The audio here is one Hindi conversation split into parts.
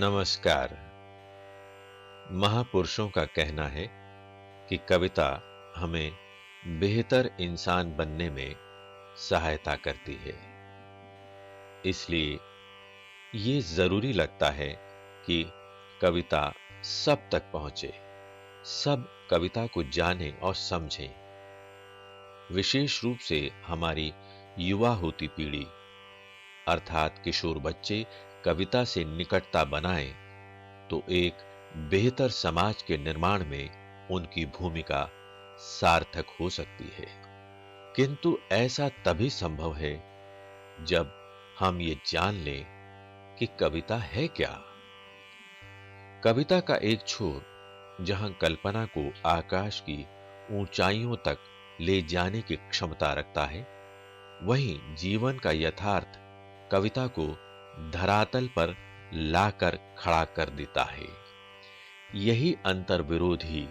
नमस्कार। महापुरुषों का कहना है कि कविता हमें बेहतर इंसान बनने में सहायता करती है। इसलिए ये जरूरी लगता है कि कविता सब तक पहुंचे, सब कविता को जानें और समझें। विशेष रूप से हमारी युवा होती पीढ़ी अर्थात किशोर बच्चे कविता से निकटता बनाएं तो एक बेहतर समाज के निर्माण में उनकी भूमिका सार्थक हो सकती है। किंतु ऐसा तभी संभव है जब हम ये जान लें कि कविता है क्या। कविता का एक छोर जहां कल्पना को आकाश की ऊंचाइयों तक ले जाने की क्षमता रखता है, वहीं जीवन का यथार्थ कविता को धरातल पर लाकर खड़ा कर देता है। यही अंतर्विरोध ही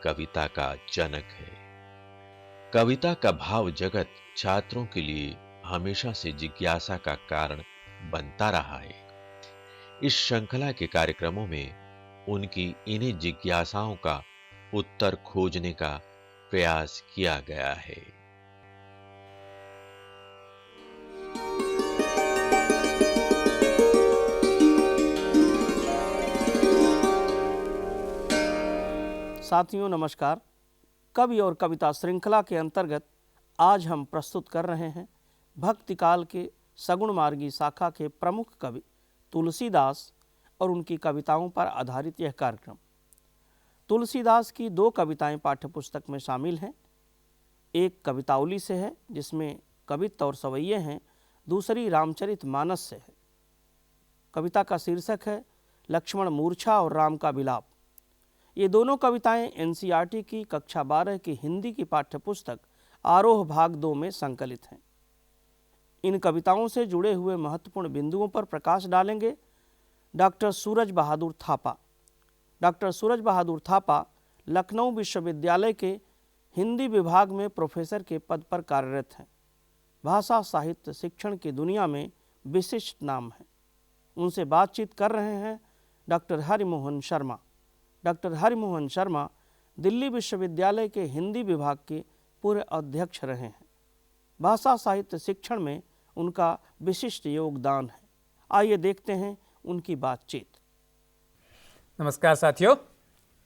कविता का जनक है। कविता का भाव जगत छात्रों के लिए हमेशा से जिज्ञासा का कारण बनता रहा है। इस श्रृंखला के कार्यक्रमों में उनकी इन्हीं जिज्ञासाओं का उत्तर खोजने का प्रयास किया गया है। साथियों नमस्कार। कवि और कविता श्रृंखला के अंतर्गत आज हम प्रस्तुत कर रहे हैं भक्ति काल के सगुण मार्गी शाखा के प्रमुख कवि तुलसीदास और उनकी कविताओं पर आधारित यह कार्यक्रम। तुलसीदास की दो कविताएं पाठ्यपुस्तक में शामिल हैं। एक कवितावली से है जिसमें कवित्व और सवैये हैं, दूसरी रामचरितमानस से है। कविता का शीर्षक है लक्ष्मण मूर्छा और राम का विलाप। ये दोनों कविताएं एनसीईआरटी की कक्षा 12 की हिंदी की पाठ्यपुस्तक आरोह भाग 2 में संकलित हैं। इन कविताओं से जुड़े हुए महत्वपूर्ण बिंदुओं पर प्रकाश डालेंगे डॉक्टर सूरज बहादुर थापा। डॉक्टर सूरज बहादुर थापा लखनऊ विश्वविद्यालय के हिंदी विभाग में प्रोफेसर के पद पर कार्यरत हैं। भाषा साहित्य शिक्षण की दुनिया में विशिष्ट नाम है। उनसे बातचीत कर रहे हैं डॉक्टर हरिमोहन शर्मा। डॉक्टर हरिमोहन शर्मा दिल्ली विश्वविद्यालय के हिंदी विभाग के पूर्व अध्यक्ष रहे हैं। भाषा साहित्य शिक्षण में उनका विशिष्ट योगदान है। आइए देखते हैं उनकी बातचीत। नमस्कार साथियों,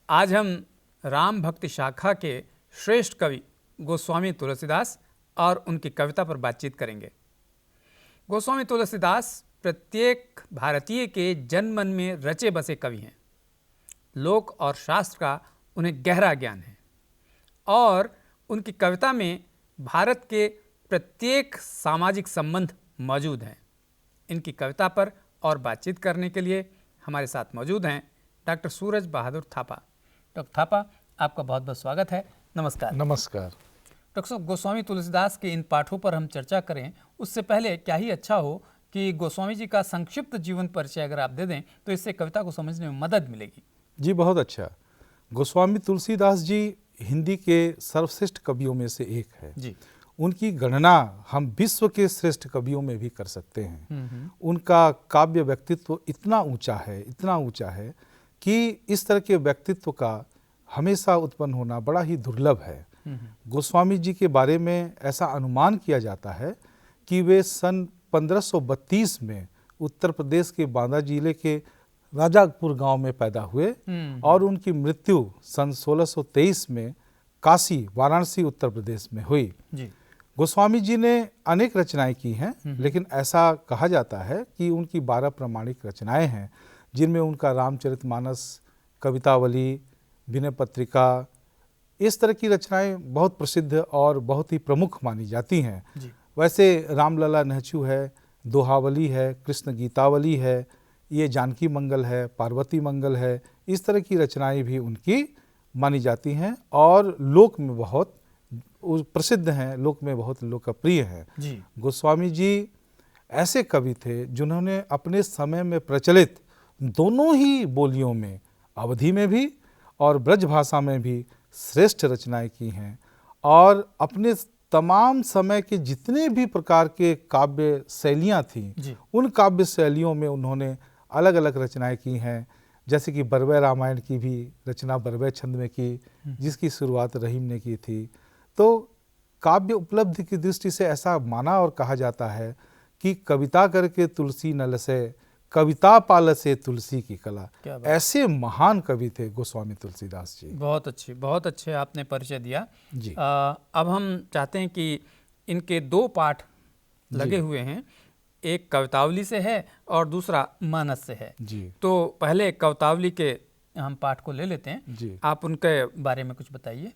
आज हम राम भक्ति शाखा के श्रेष्ठ कवि गोस्वामी तुलसीदास और उनकी कविता पर बातचीत करेंगे। गोस्वामी तुलसीदास प्रत्येक भारतीय के जनमन में रचे बसे कवि हैं। लोक और शास्त्र का उन्हें गहरा ज्ञान है और उनकी कविता में भारत के प्रत्येक सामाजिक संबंध मौजूद हैं। इनकी कविता पर और बातचीत करने के लिए हमारे साथ मौजूद हैं डॉक्टर सूरज बहादुर थापा। डॉक्टर थापा, आपका बहुत बहुत स्वागत है। नमस्कार। नमस्कार। डॉक्टर साहब, गोस्वामी तुलसीदास के इन पाठों पर हम चर्चा करें उससे पहले क्या ही अच्छा हो कि गोस्वामी जी का संक्षिप्त जीवन परिचय अगर आप दे दें तो इससे कविता को समझने में मदद मिलेगी। जी बहुत अच्छा। गोस्वामी तुलसीदास जी हिंदी के सर्वश्रेष्ठ कवियों में से एक है जी। उनकी गणना हम विश्व के श्रेष्ठ कवियों में भी कर सकते हैं। उनका काव्य व्यक्तित्व इतना ऊंचा है कि इस तरह के व्यक्तित्व का हमेशा उत्पन्न होना बड़ा ही दुर्लभ है। गोस्वामी जी के बारे में ऐसा अनुमान किया जाता है कि वे सन 1532 में उत्तर प्रदेश के बांदा जिले के राजापुर गांव में पैदा हुए और उनकी मृत्यु सन 1623 में काशी वाराणसी उत्तर प्रदेश में हुई। जी। गोस्वामी जी ने अनेक रचनाएं की हैं, लेकिन ऐसा कहा जाता है कि उनकी 12 प्रामाणिक रचनाएं हैं, जिनमें उनका रामचरितमानस, कवितावली, विनय पत्रिका, इस तरह की रचनाएं बहुत प्रसिद्ध और बहुत ही प्रमुख मानी जाती हैं। वैसे रामलला नहचू है, दोहावली है, कृष्ण गीतावली है, ये जानकी मंगल है, पार्वती मंगल है, इस तरह की रचनाएं भी उनकी मानी जाती हैं और लोक में बहुत प्रसिद्ध हैं, लोक में बहुत लोकप्रिय हैं। गोस्वामी जी ऐसे कवि थे जिन्होंने अपने समय में प्रचलित दोनों ही बोलियों में, अवधी में भी और ब्रज भाषा में भी श्रेष्ठ रचनाएं की हैं और अपने तमाम समय के जितने भी प्रकार के काव्य शैलियाँ थीं, उन काव्य शैलियों में उन्होंने अलग अलग रचनाएं की हैं, जैसे कि बरवे रामायण की भी रचना बरवे छंद में की, जिसकी शुरुआत रहीम ने की थी। तो काव्य उपलब्धि की दृष्टि से ऐसा माना और कहा जाता है कि कविता करके तुलसी नल से, कविता पाल से तुलसी की कला। ऐसे महान कवि थे गोस्वामी तुलसीदास जी। बहुत अच्छे आपने परिचय दिया जी। अब हम चाहते हैं कि इनके 2 पाठ लगे हुए हैं, एक कवितावली से है और दूसरा मानस से है जी। तो पहले कवितावली के हम पाठ को ले लेते हैं जी। आप उनके बारे में कुछ बताइए।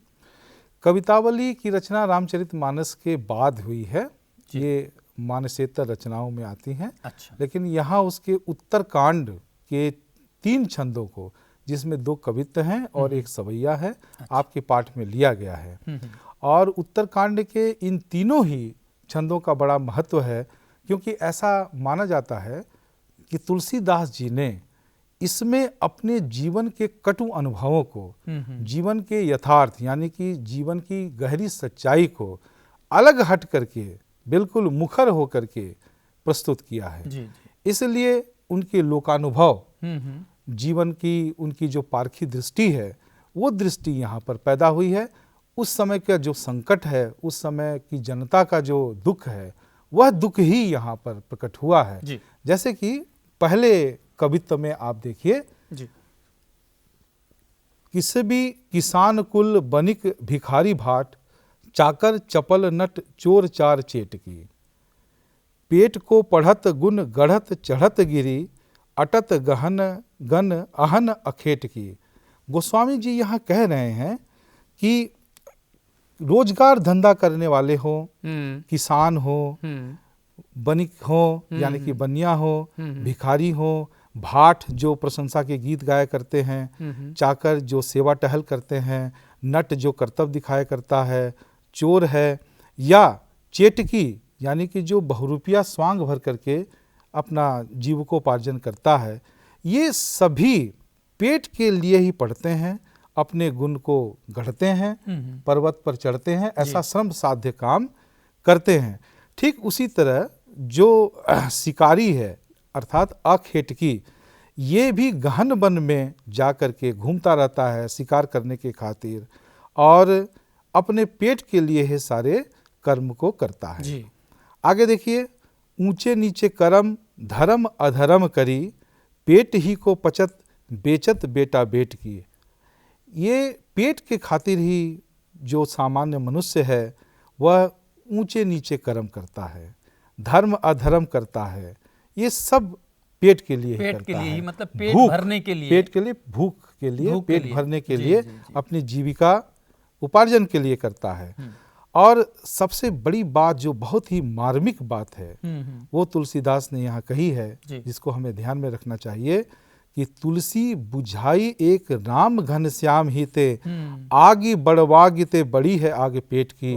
कवितावली की रचना रामचरितमानस के बाद हुई है, ये मानसेतर रचनाओं में आती हैं। अच्छा। लेकिन यहाँ उसके उत्तरकांड के 3 छंदों को, जिसमें 2 कवित्त हैं और एक सवैया है, आपके पाठ में लिया गया है। और उत्तरकांड के इन तीनों ही छंदों का बड़ा महत्व है, क्योंकि ऐसा माना जाता है कि तुलसीदास जी ने इसमें अपने जीवन के कटु अनुभवों को, जीवन के यथार्थ यानी कि जीवन की गहरी सच्चाई को अलग हट करके, बिल्कुल मुखर होकर के प्रस्तुत किया है। जी। इसलिए उनके लोकानुभव, जीवन की उनकी जो पारखी दृष्टि है, वो दृष्टि यहाँ पर पैदा हुई है। उस समय का जो संकट है, उस समय की जनता का जो दुख है, वह दुख ही यहाँ पर प्रकट हुआ है। जी। जैसे कि पहले कवित्व में आप देखिए, किसी भी किसान कुल बनिक भिखारी भाट, चाकर चपल नट चोर चार चेट की, पेट को पढ़त गुण गढ़त चढ़त गिरी, अटत गहन गन अहन अखेट की। गोस्वामी जी यहाँ कह रहे हैं कि रोजगार धंधा करने वाले हो, किसान हो, बनिक हो यानी कि बनिया हो, भिखारी हो, भाट जो प्रशंसा के गीत गाया करते हैं, चाकर जो सेवा टहल करते हैं, नट जो कर्तव्य दिखाया करता है, चोर है, या चेटकी यानी कि जो बहुरूपिया स्वांग भर करके अपना जीविकोपार्जन करता है, ये सभी पेट के लिए ही पढ़ते हैं, अपने गुण को गढ़ते हैं, पर्वत पर चढ़ते हैं, ऐसा श्रम साध्य काम करते हैं। ठीक उसी तरह जो शिकारी है अर्थात अखेटकी, ये भी गहन वन में जा कर के घूमता रहता है शिकार करने के खातिर, और अपने पेट के लिए ही सारे कर्म को करता है। जी। आगे देखिए, ऊंचे नीचे कर्म धर्म अधर्म करी, पेट ही को पचत बेचत बेटा बेट की। ये पेट के खातिर ही जो सामान्य मनुष्य है वह ऊंचे नीचे कर्म करता है, धर्म अधर्म करता है, ये सब पेट के लिए ही करता है। मतलब पेट भरने के लिए, पेट के लिए, भूख के लिए, पेट भरने के लिए, अपनी जीविका उपार्जन के लिए करता है। और सबसे बड़ी बात जो बहुत ही मार्मिक बात है वो तुलसीदास ने यहाँ कही है, जिसको हमें ध्यान में रखना चाहिए कि तुलसी बुझाई एक राम घनश्याम ही ते, आगी बड़वागी ते बड़ी है आगे पेट की।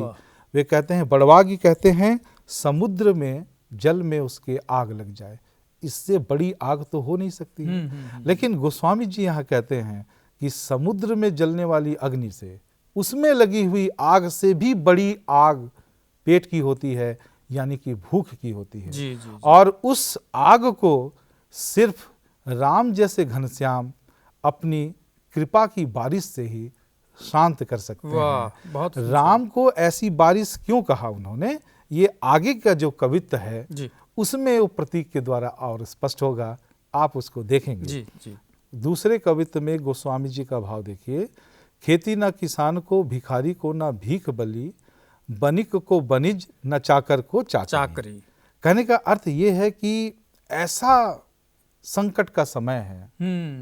वे कहते हैं, बड़वागी कहते हैं समुद्र में जल में उसके आग लग जाए, इससे बड़ी आग तो हो नहीं सकती है। लेकिन गोस्वामी जी यहाँ कहते हैं कि समुद्र में जलने वाली अग्नि से, उसमें लगी हुई आग से भी बड़ी आग पेट की होती है, यानी कि भूख की होती है। जी, जी, जी। और उस आग को सिर्फ राम जैसे घनश्याम अपनी कृपा की बारिश से ही शांत कर सकते हैं। बहुत राम को ऐसी बारिश क्यों कहा उन्होंने, ये आगे का जो कवित्व है उसमें वो प्रतीक के द्वारा और स्पष्ट होगा, आप उसको देखेंगे। जी, जी। दूसरे कवित्व में गोस्वामी जी का भाव देखिए, खेती न किसान को भिखारी को न भीख बली, बनिक को बनिज न चाकर को चाकरी। कहने का अर्थ ये है कि ऐसा संकट का समय है,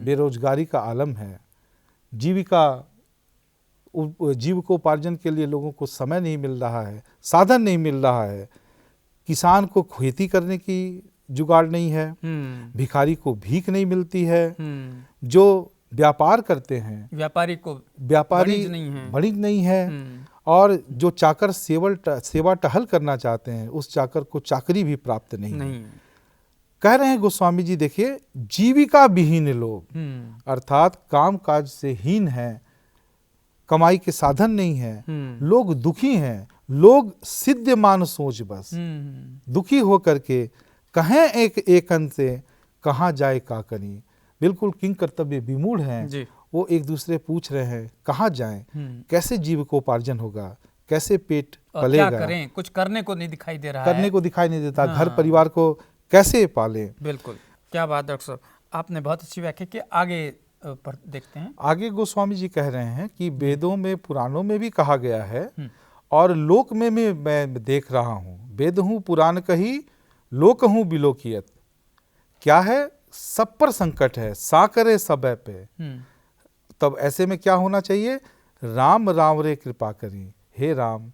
बेरोजगारी का आलम है, जीविकोपार्जन के लिए लोगों को समय नहीं मिल रहा है, साधन नहीं मिल रहा है, किसान को खेती करने की जुगाड़ नहीं है, भिखारी को भीख नहीं मिलती है, जो व्यापार करते हैं व्यापारी वणिज नहीं है, और जो चाकर सेवा टहल करना चाहते हैं उस चाकर को चाकरी भी प्राप्त नहीं। कह रहे हैं गोस्वामी जी, देखिए, जीविका विहीन लोग अर्थात काम काज से हीन हैं, कमाई के साधन नहीं है, लोग दुखी हैं, लोग सिद्धमान सोच बस दुखी होकर के कहें एक एकन से कहाँ जाए का करी, बिल्कुल किंग कर्तव्य विमूढ़ हैं। जी। वो एक दूसरे पूछ रहे हैं कहाँ जाएं, कैसे जीविकोपार्जन होगा, कैसे पेट और पलेगा, क्या करें, कुछ करने को नहीं दिखाई दे रहा करने है। को दिखाई नहीं देता, घर हाँ। परिवार को कैसे पालें। बिल्कुल, क्या बात डॉक्टर साहब, आपने बहुत अच्छी व्याख्या की। आगे पर देखते हैं। आगे गोस्वामी जी कह रहे हैं कि वेदों में, पुराणों में भी कहा गया है और लोक में मैं देख रहा हूँ, वेद हूँ पुराण कही, लोक हूँ बिलोकियत। क्या है, सब पर संकट है, सा करे सब पे। तब ऐसे में क्या होना चाहिए, राम राम रे कृपा करी, हे राम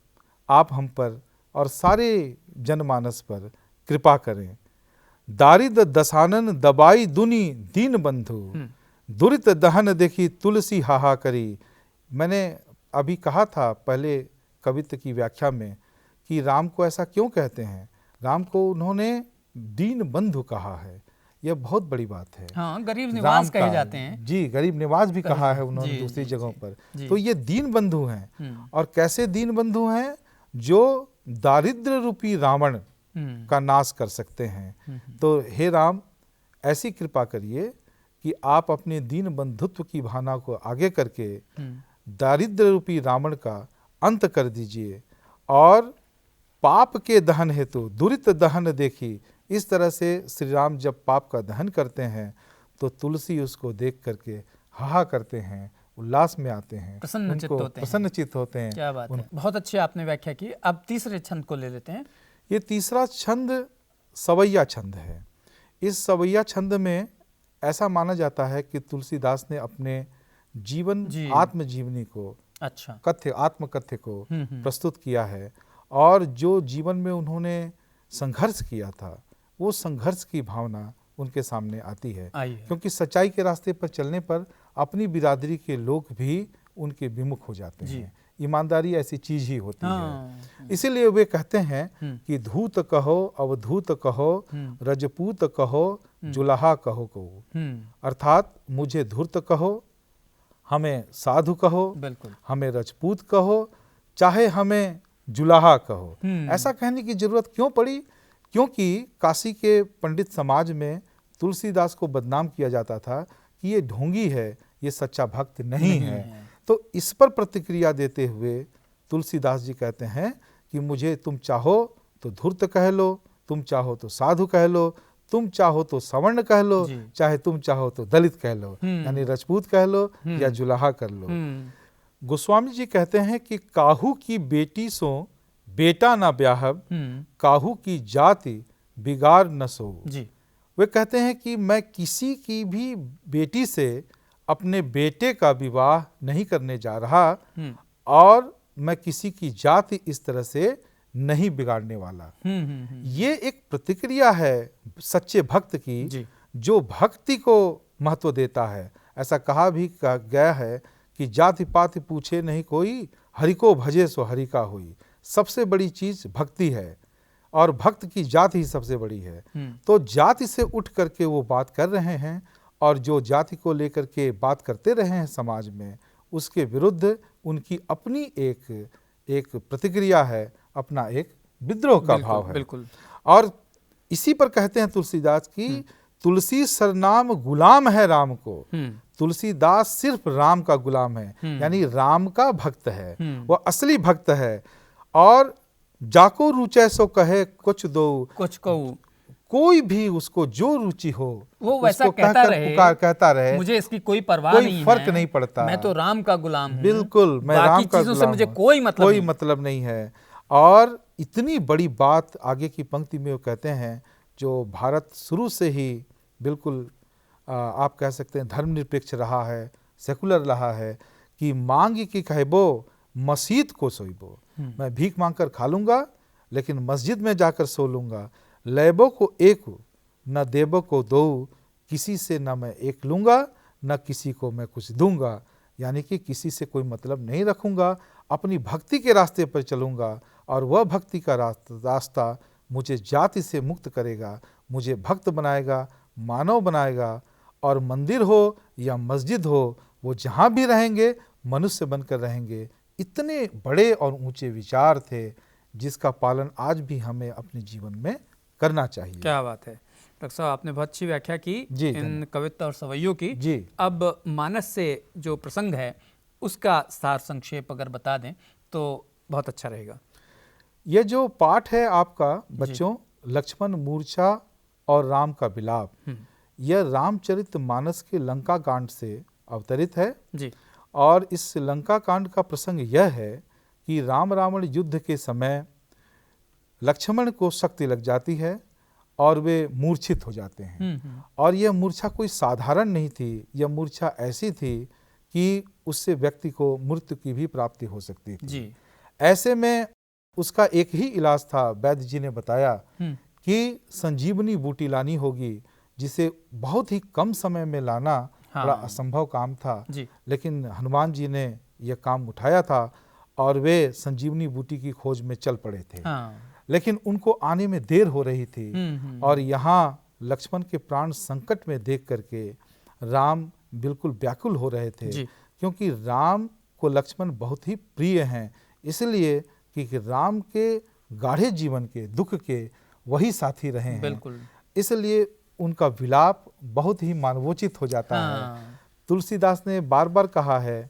आप हम पर और सारे जनमानस पर कृपा करें। दारिद दसानन दबाई दुनी दीन बंधु, दुरित दहन देखी तुलसी हाहा करी। मैंने अभी कहा था पहले कवित्व की व्याख्या में कि राम को ऐसा क्यों कहते हैं। राम को उन्होंने दीन बंधु कहा है, यह बहुत बड़ी बात है। हाँ, गरीब राम निवास कहे का, जाते हैं। जी, गरीब निवास भी कहा है उन्होंने जी, दूसरी जी, जगहों जी, पर। जी। तो ये दीन बंधु हैं। और कैसे दीन बंधु हैं, जो दारिद्र रूपी रावण का नाश कर सकते हैं। तो हे राम ऐसी कृपा करिए कि आप अपने दीन बंधुत्व की भावना को आगे करके दारिद्र रूपी रावण का अंत कर दीजिए और पाप के दहन हेतु दुरित दहन देखी। इस तरह से श्री राम जब पाप का दहन करते हैं तो तुलसी उसको देख करके हाहा करते हैं, उल्लास में आते हैं, प्रसन्नचित्त होते हैं। क्या बात है, बहुत अच्छी आपने व्याख्या की। अब तीसरे छंद को ले लेते हैं। ये तीसरा छंद सवैया छंद है। इस सवैया छंद में ऐसा माना जाता है कि तुलसीदास ने अपने जीवन आत्मजीवनी को, अच्छा, कथ्य आत्मकथ्य को प्रस्तुत किया है और जो जीवन में उन्होंने संघर्ष किया था वो संघर्ष की भावना उनके सामने आती है। क्योंकि सच्चाई के रास्ते पर चलने पर अपनी बिरादरी के लोग भी उनके विमुख हो जाते हैं। ईमानदारी ऐसी चीज ही होती है। इसीलिए वे कहते हैं कि धूत कहो अवधूत कहो, रजपूत कहो जुलाहा कहो को, अर्थात मुझे धूर्त कहो, हमें साधु कहो, हमें रजपूत कहो, चाहे हमें जुलाहा कहो। ऐसा कहने की जरूरत क्यों पड़ी? क्योंकि काशी के पंडित समाज में तुलसीदास को बदनाम किया जाता था कि ये ढोंगी है, ये सच्चा भक्त नहीं है। तो इस पर प्रतिक्रिया देते हुए तुलसीदास जी कहते हैं कि मुझे तुम चाहो तो धूर्त कह लो, तुम चाहो तो साधु कह लो, तुम चाहो तो सवर्ण कह लो, चाहे तुम चाहो तो दलित कह लो, यानी राजपूत कह लो या जुलाहा कर लो। गोस्वामी जी कहते हैं कि काहू की बेटी सो बेटा ना ब्याहब, काहू की जाति बिगाड़ न सो। वे कहते हैं कि मैं किसी की भी बेटी से अपने बेटे का विवाह नहीं करने जा रहा और मैं किसी की जाति इस तरह से नहीं बिगाड़ने वाला। ये एक प्रतिक्रिया है सच्चे भक्त की, जो भक्ति को महत्व देता है। ऐसा कहा भी गया है कि जाति पाति पूछे नहीं कोई, हरि को भजे सो हरि का होई। सबसे बड़ी चीज भक्ति है और भक्त की जाति ही सबसे बड़ी है। तो जाति से उठ करके वो बात कर रहे हैं और जो जाति को लेकर के बात करते रहे हैं समाज में, उसके विरुद्ध उनकी अपनी एक प्रतिक्रिया है, अपना एक विद्रोह का भाव है। बिल्कुल। और इसी पर कहते हैं तुलसीदास की तुलसी सरनाम गुलाम है राम को। तुलसीदास सिर्फ राम का गुलाम है, यानी राम का भक्त है, वो असली भक्त है। और जाको रुचै सो कहे कुछ दो, कुछ कहूँ, कोई भी उसको जो रुचि हो वो वैसा कहता रहे, मुझे इसकी कोई परवाह नहीं है, कोई फर्क नहीं पड़ता, मैं तो राम का गुलाम हूँ। बिल्कुल, मैं राम का गुलाम से मुझे कोई मतलब नहीं है। और इतनी बड़ी बात आगे की पंक्ति में वो कहते हैं, जो भारत शुरू से ही बिल्कुल आप कह सकते हैं धर्मनिरपेक्ष रहा है, सेकुलर रहा है, कि मांग की कहबो मस्जिद को सोइबो। मैं भीख मांगकर खा लूंगा लेकिन मस्जिद में जाकर सो लूंगा। लेबो को एक न देबो को दो, किसी से न मैं एक लूंगा न किसी को मैं कुछ दूंगा। यानी कि किसी से कोई मतलब नहीं रखूंगा, अपनी भक्ति के रास्ते पर चलूंगा और वह भक्ति का रास्ता मुझे जाति से मुक्त करेगा, मुझे भक्त बनाएगा, मानव बनाएगा। और मंदिर हो या मस्जिद हो, वो जहाँ भी रहेंगे मनुष्य बनकर रहेंगे। इतने बड़े और ऊंचे विचार थे जिसका पालन आज भी हमें अपने जीवन में करना चाहिए। क्या बात है। डॉक्टर साहब आपने बहुत अच्छी व्याख्या की जी, इन कविता और सवैयों की। जी। अब मानस से जो प्रसंग है उसका सार संक्षेप अगर बता दें तो बहुत अच्छा रहेगा। यह जो पाठ है आपका बच्चों, लक्ष्मण मूर्छा और राम का विलाप, यह रामचरित मानस के लंका कांड से अवतरित है जी। और इस लंका कांड का प्रसंग यह है कि राम रावण युद्ध के समय लक्ष्मण को शक्ति लग जाती है और वे मूर्छित हो जाते हैं। और यह मूर्छा कोई साधारण नहीं थी, यह मूर्छा ऐसी थी कि उससे व्यक्ति को मृत्यु की भी प्राप्ति हो सकती थी जी। ऐसे में उसका एक ही इलाज था। वैद्य जी ने बताया कि संजीवनी बूटी लानी होगी, जिसे बहुत ही कम समय में लाना बड़ा असंभव काम था जी। लेकिन हनुमान जी ने यह काम उठाया था और वे संजीवनी बूटी की खोज में चल पड़े थे। लेकिन उनको आने में देर हो रही थी और यहाँ लक्ष्मण के प्राण संकट में देख करके राम बिल्कुल व्याकुल हो रहे थे, क्योंकि राम को लक्ष्मण बहुत ही प्रिय हैं, इसलिए कि राम के गाढ़े जीवन के दुख के वही साथी रहे हैं, इसलिए उनका विलाप बहुत ही मानवोचित हो जाता है। तुलसीदास ने बार बार कहा है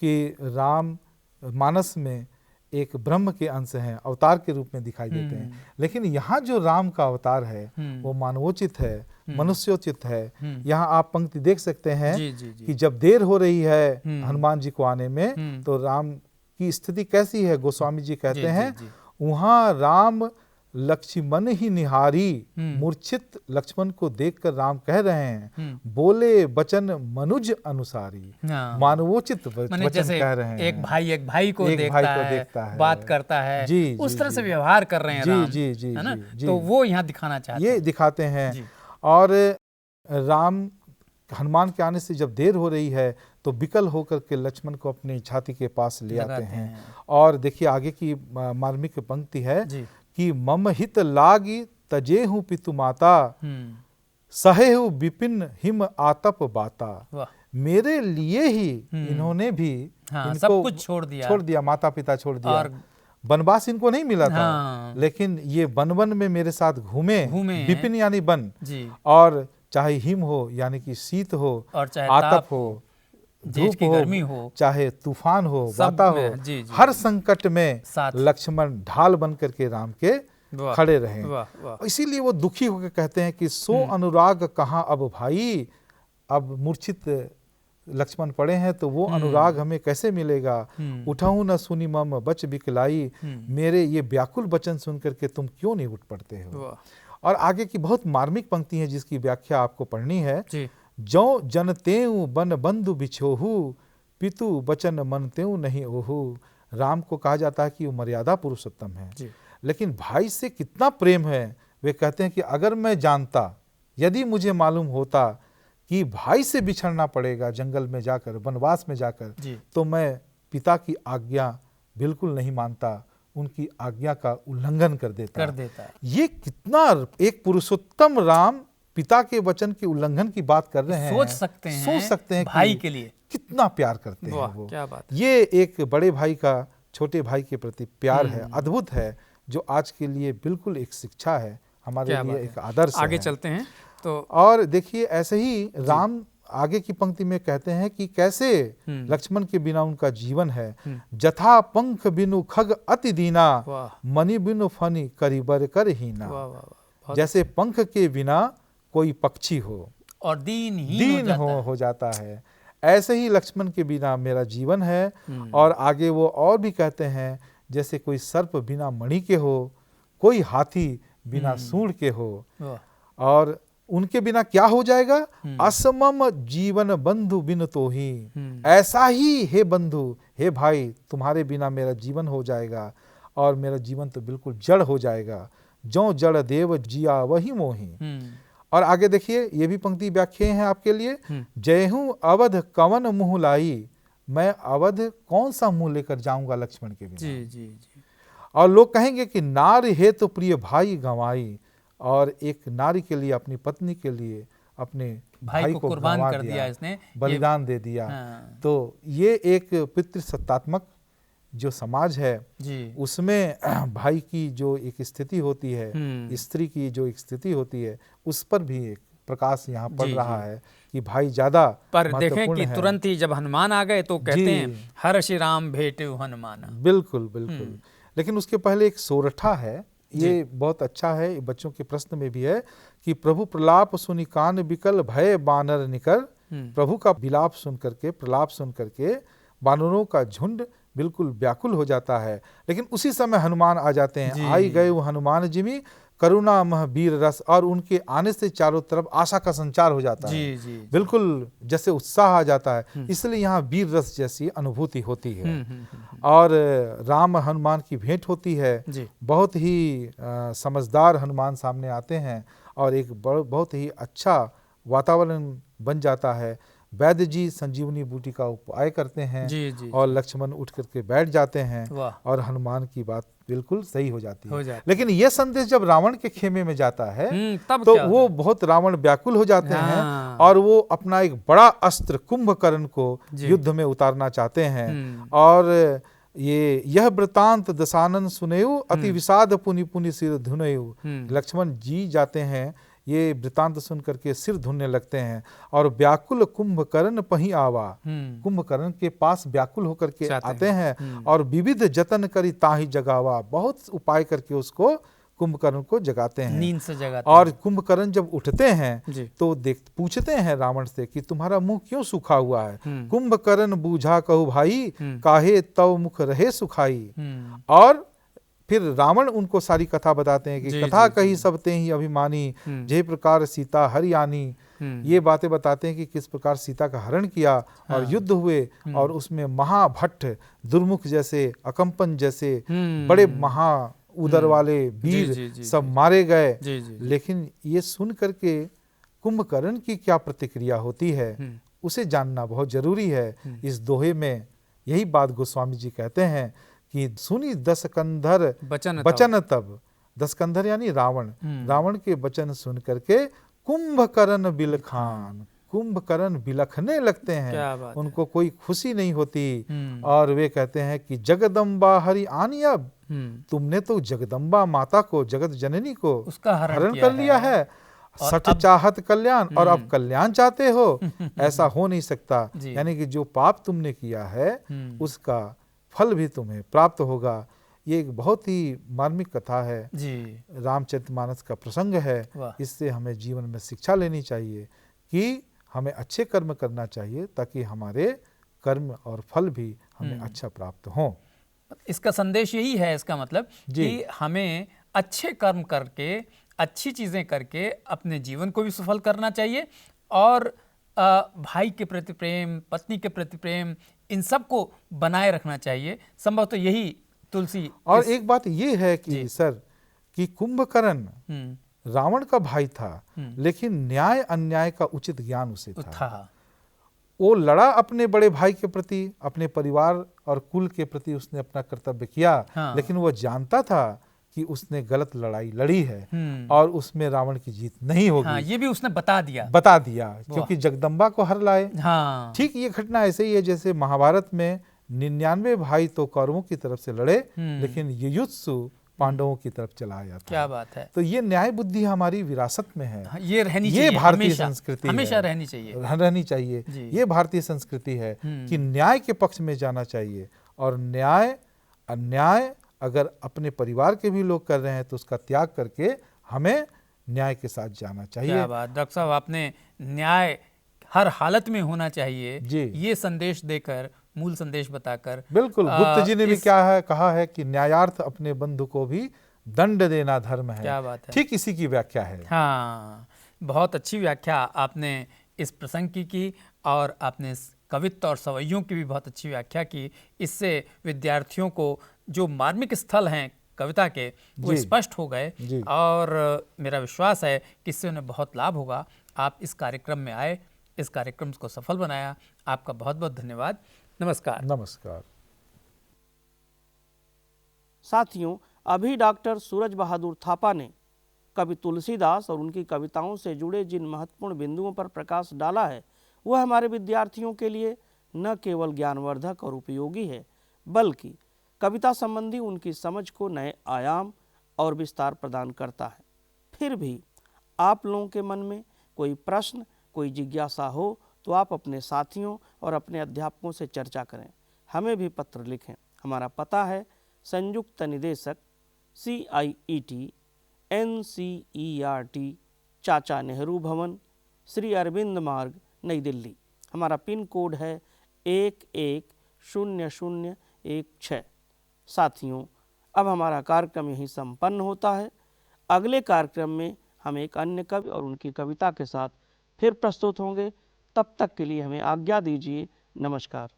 कि राम मानस में एक ब्रह्म के अंश हैं, अवतार के रूप में दिखाई देते हैं, लेकिन यहाँ जो राम का अवतार है वो मानवोचित है, मनुष्योचित है। यहाँ आप पंक्ति देख सकते हैं कि जब देर हो रही है हनुमान जी को आने में तो राम की स्थिति कैसी है। गोस्वामी जी कहते हैं वहाँ राम लक्ष्मण ही निहारी, मूर्छित लक्ष्मण को देखकर राम कह रहे हैं, बोले बचन मनुज अनुसारी, मानवोचित वचन कह रहे हैं। एक भाई को देखता है, बात करता है, उस तरह से व्यवहार कर रहे हैं राम, है ना? तो वो यहाँ दिखाना चाहते हैं, ये दिखाते हैं। और राम हनुमान के आने से जब देर हो रही है तो विकल होकर के लक्ष्मण को अपनी छाती के पास ले आते हैं। और देखिए आगे की मार्मिक पंक्ति है कि मम हित लागी तजेहु पितु माता, सहेहु विपिन हिम आतप बाता। मेरे लिए ही इन्होंने भी इनको सब कुछ छोड़ दिया, माता पिता छोड़ दिया। और वनवास इनको नहीं मिला था, लेकिन ये वन में मेरे साथ घूमे। विपिन यानी वन, और चाहे हिम हो यानी कि शीत हो, और चाहे आतप हो, धूप हो, गर्मी हो, चाहे तूफान हो, वाता हो, हर संकट में लक्ष्मण ढाल बन करके राम के खड़े रहे। इसीलिए वो दुखी होकर कहते हैं कि सो अनुराग कहाँ अब भाई। अब मूर्छित लक्ष्मण पड़े हैं तो वो अनुराग हमें कैसे मिलेगा। उठाऊं न सुनी मम बच बिकलाई, मेरे ये व्याकुल वचन सुन करके तुम क्यों नहीं उठ पड़ते हो। और आगे की बहुत मार्मिक पंक्ति है जिसकी व्याख्या आपको पढ़नी है। जो जनतेऊ बन बंधु बिछोहू, पितु बचन मनतेऊ नहीं ओहू। राम को कहा जाता है कि वो मर्यादा पुरुषोत्तम है, लेकिन भाई से कितना प्रेम है। वे कहते हैं कि अगर मैं जानता, यदि मुझे मालूम होता कि भाई से बिछड़ना पड़ेगा जंगल में जाकर, वनवास में जाकर, तो मैं पिता की आज्ञा बिल्कुल नहीं मानता, उनकी आज्ञा का उल्लंघन कर देता। ये कितना एक पुरुषोत्तम राम पिता के वचन के उल्लंघन की बात कर रहे हैं। सोच सकते हैं भाई के लिए कितना प्यार करते हैं वो। क्या बात। ये एक बड़े भाई का छोटे भाई के प्रति प्यार है, अद्भुत है, जो आज के लिए बिल्कुल एक शिक्षा है हमारे लिए, एक आदर्श आगे चलते हैं तो। और देखिए ऐसे ही राम आगे की पंक्ति में कहते हैं कि कैसे लक्ष्मण के बिना उनका जीवन है। जथा पंख बिनु खग अति दीना, मणि बिनु फनी करीबर कर हीना। जैसे पंख के बिना कोई पक्षी हो और दीन हो जाता है, ऐसे ही लक्ष्मण के बिना मेरा जीवन है। और आगे वो और भी कहते हैं जैसे कोई सर्प बिना मणि के हो, कोई हाथी बिना सूंड के हो, और उनके बिना क्या हो जाएगा। असमम जीवन बंधु बिन तो ही, ऐसा ही हे बंधु, हे भाई, तुम्हारे बिना मेरा जीवन हो जाएगा और मेरा जीवन तो बिल्कुल जड़ हो जाएगा। जो जड़ देव जिया वही मोही। और आगे देखिए ये भी पंक्ति व्याख्या है आपके लिए। जयहू अवध कवन मुँह लाई, मैं अवध कौन सा मुंह लेकर जाऊंगा लक्ष्मण के बिना। और लोग कहेंगे कि नारी है तो प्रिय भाई गंवाई, और एक नारी के लिए, अपनी पत्नी के लिए अपने भाई को कुर्बान कर दिया इसने, बलिदान दे दिया। तो ये एक पितृसत्तात्मक जो समाज है जी उसमें भाई की जो एक स्थिति होती है, स्त्री की जो एक स्थिति होती है, उस पर भी एक प्रकाश यहाँ पड़ जी, रहा जी। है कि भाई ज्यादा पर देखें महत्वपूर्ण कि है। तुरंत ही जब हनुमान आ गए तो कहते जी। हैं हर श्री राम भेटे हनुमाना। बिल्कुल बिल्कुल। लेकिन उसके पहले एक सोरठा है, ये बहुत अच्छा है, ये बच्चों के प्रश्न में भी है कि प्रभु प्रलाप सुनि कान बिकल भय बानर निकर। प्रभु का विलाप सुन करके, प्रलाप सुन करके बानरों का झुंड बिल्कुल व्याकुल हो जाता है। लेकिन उसी समय हनुमान आ जाते हैं। आई गए वो हनुमान जिमी करुणा मह वीर रस, और उनके आने से चारों तरफ आशा का संचार हो जाता है। जी। बिल्कुल जैसे उत्साह आ जाता है, इसलिए यहाँ वीर रस जैसी अनुभूति होती है। और राम हनुमान की भेंट होती है। बहुत ही समझदार हनुमान सामने आते हैं और एक बहुत ही अच्छा वातावरण बन जाता है। वैद्य जी संजीवनी बूटी का उपाय करते हैं और लक्ष्मण उठ करके बैठ जाते हैं और हनुमान की बात बिल्कुल सही हो जाती है। लेकिन यह संदेश जब रावण के खेमे में जाता है तो वो बहुत रावण व्याकुल हो जाते हैं और वो अपना एक बड़ा अस्त्र कुंभकर्ण को युद्ध में उतारना चाहते हैं। और यह वृतांत दशानन सुनेयु अति विषाद पुनि पुनि सिर धुनेयु। लक्ष्मण जी जाते हैं, ये वृतांत सुन करके सिर धुनने लगते हैं और व्याकुल कुंभकर्ण पही आवा। कुंभकर्ण के पास व्याकुल होकर के आते हैं और विविध जतन करी ताहि जगावा। बहुत उपाय करके उसको कुंभकर्ण को जगाते हैं, नींद से जगाते और हैं। कुंभकर्ण जब उठते हैं तो पूछते हैं रावण से कि तुम्हारा मुंह क्यों सूखा हुआ है। कुंभकर्ण बूझा कहू भाई काहे तव मुख रहे सुखाई। और फिर रावण उनको सारी कथा बताते हैं कि कथा कही सब ते ही अभिमानी, जे प्रकार सीता हरियाणी। ये बातें बताते हैं कि किस प्रकार सीता का हरण किया और युद्ध हुए और उसमें महाभट्ट, दुर्मुख जैसे, अकंपन जैसे बड़े महा उदर वाले वीर सब मारे गए। लेकिन ये सुन करके कुंभकर्ण की क्या प्रतिक्रिया होती है उसे जानना बहुत जरूरी है। इस दोहे में यही बात गोस्वामी जी कहते हैं कि सुनी दशकंधर बचन तब। दशकंधर यानी रावण, रावण के वचन सुन करके कुंभकर्ण बिलखान, कुंभकर्ण बिलखने लगते हैं। उनको कोई खुशी नहीं होती और वे कहते हैं कि जगदम्बा हरि आनी, अब तुमने तो जगदम्बा माता को, जगत जननी को उसका हरण कर लिया है। सठ चाहत कल्याण, और अब कल्याण चाहते हो, ऐसा हो नहीं सकता। यानी कि जो पाप तुमने किया है उसका फल भी तुम्हें प्राप्त होगा। ये एक बहुत ही मार्मिक कथा है, रामचरितमानस का प्रसंग है। इससे हमें जीवन में शिक्षा लेनी चाहिए कि हमें अच्छे कर्म करना चाहिए ताकि हमारे कर्म और फल भी हमें अच्छा प्राप्त हो। इसका संदेश यही है, इसका मतलब कि हमें अच्छे कर्म करके, अच्छी चीजें करके अपने जीवन को भी सफल करना चाहिए और भाई के प्रति प्रेम, पत्नी के प्रति प्रेम, इन सब को बनाए रखना चाहिए। संभव तो यही तुलसी। और एक बात ये है कि सर कि कुंभकर्ण रावण का भाई था लेकिन न्याय अन्याय का उचित ज्ञान उसे था। वो लड़ा अपने बड़े भाई के प्रति, अपने परिवार और कुल के प्रति उसने अपना कर्तव्य किया। लेकिन वो जानता था कि उसने गलत लड़ाई लड़ी है और उसमें रावण की जीत नहीं होगी। ये भी उसने बता दिया क्योंकि जगदम्बा को हर लाए। ठीक ये घटना ऐसे ही है जैसे महाभारत में 99 भाई तो कौरवों की तरफ से लड़े लेकिन युयुत्सु पांडवों की तरफ चला जाता। क्या बात है। तो ये न्याय बुद्धि हमारी विरासत में है। ये रहनी चाहिए, ये भारतीय संस्कृति हमेशा रहनी चाहिए। ये भारतीय संस्कृति है कि न्याय के पक्ष में जाना चाहिए और न्याय अन्याय अगर अपने परिवार के भी लोग कर रहे हैं तो उसका त्याग करके हमें न्याय के साथ जाना चाहिए। क्या बात डॉक्टर साहब, आपने न्याय हर हालत में होना चाहिए ये संदेश देकर, मूल संदेश बताकर। बिल्कुल। गुप्त जी ने भी क्या है कहा है कि न्यायार्थ अपने बंधु को भी दंड देना धर्म है। क्या बात है। ठीक इसी की व्याख्या है। हाँ, बहुत अच्छी व्याख्या आपने इस प्रसंग की और आपने कवित्व और सवैयों की भी बहुत अच्छी व्याख्या की। इससे विद्यार्थियों को जो मार्मिक स्थल हैं कविता के वो स्पष्ट हो गए और मेरा विश्वास है कि इससे उन्हें बहुत लाभ होगा। आप इस कार्यक्रम में आए, इस कार्यक्रम को सफल बनाया, आपका बहुत बहुत धन्यवाद। नमस्कार। नमस्कार साथियों, अभी डॉक्टर सूरज बहादुर थापा ने कवि तुलसीदास और उनकी कविताओं से जुड़े जिन महत्वपूर्ण बिंदुओं पर प्रकाश डाला है वह हमारे विद्यार्थियों के लिए न केवल ज्ञानवर्धक और उपयोगी है बल्कि कविता संबंधी उनकी समझ को नए आयाम और विस्तार प्रदान करता है। फिर भी आप लोगों के मन में कोई प्रश्न, कोई जिज्ञासा हो तो आप अपने साथियों और अपने अध्यापकों से चर्चा करें। हमें भी पत्र लिखें। हमारा पता है संयुक्त निदेशक CIET NCERT, चाचा नेहरू भवन, श्री अरविंद मार्ग, नई दिल्ली। हमारा पिन कोड है 110016। साथियों, अब हमारा कार्यक्रम यहीं संपन्न होता है। अगले कार्यक्रम में हम एक अन्य कवि और उनकी कविता के साथ फिर प्रस्तुत होंगे। तब तक के लिए हमें आज्ञा दीजिए। नमस्कार।